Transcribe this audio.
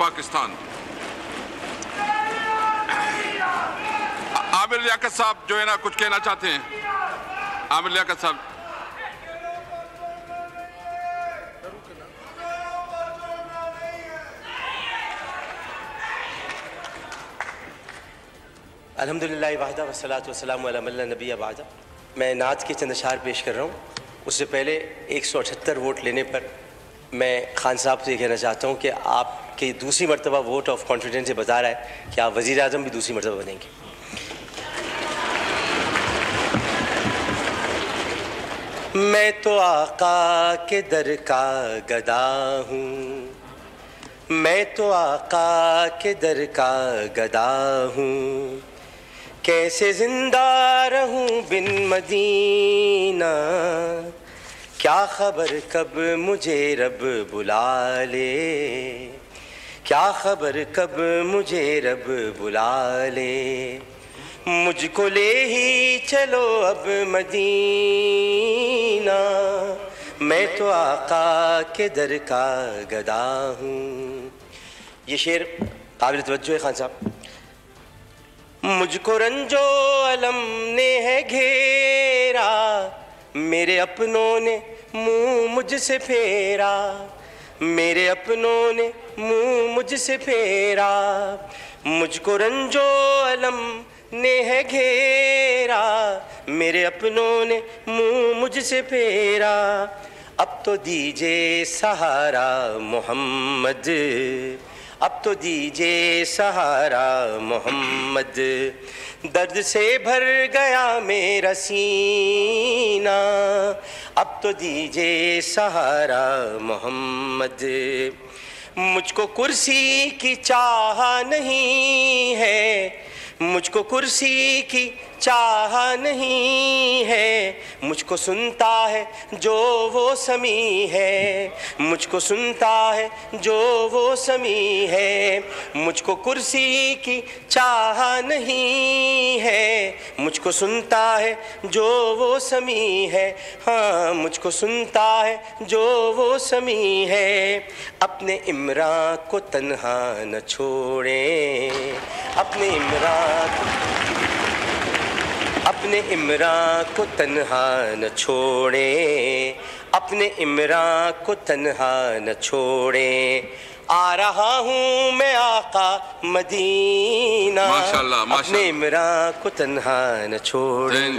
پاکستان. عامر لیاقت صاحب جو ہے نا کچھ کہنا چاہتے ہیں. عامر لیاقت صاحب. الحمدللہ وحدہ والصلاۃ والسلام علی من لا نبی بعد. میں نعت کے چند اشعار پیش کر رہا ہوں. اس سے پہلے 178 ووٹ لینے پر میں خان صاحب سے یہ کہنا چاہتا ہوں کہ آپ کی دوسری مرتبہ ووٹ آف کانفیڈنس سے بتا رہا ہے کہ آپ وزیر اعظم بھی دوسری مرتبہ بنیں گے. میں تو آقا کے در کا گدا ہوں, میں تو آقا کے در کا گدا ہوں, کیسے زندہ رہوں بن مدینہ, کیا خبر کب مجھے رب بلا لے, کیا خبر کب مجھے رب بلا لے, مجھ کو لے ہی چلو اب مدینہ, میں تو آقا کے در کا گدا ہوں. یہ شعر قابل توجہ ہے خان صاحب. مجھ کو رنج و علم نے ہے گھیرا, میرے اپنوں نے منہ مجھ سے پھیرا, میرے اپنوں نے منہ مجھ سے پھیرا, مجھ کو رنج و علم نے ہے گھیرا, میرے اپنوں نے منہ مجھ سے پھیرا, اب تو دیجئے سہارا محمد, اب تو دیجئے سہارا محمد, درد سے بھر گیا میرا سینہ, اب تو دیجئے سہارا محمد. مجھ کو کرسی کی چاہ نہیں ہے, مجھ کو کرسی کی چاہ نہیں ہے, مجھ کو سنتا ہے جو وہ سمیع ہے, مجھ کو سنتا ہے جو وہ سمیع ہے, مجھ کو کرسی کی چاہ نہیں ہے, مجھ کو سنتا ہے جو وہ سمیع ہے, ہاں مجھ کو سنتا ہے جو وہ سمیع ہے. اپنے عمران کو تنہا نہ چھوڑیں, اپنے عمران کو تنہا نہ چھوڑیں, اپنے عمران کو تنہا نہ چھوڑیں, آ رہا ہوں میں آقا مدینہ, اپنے عمران کو تنہا نہ چھوڑیں.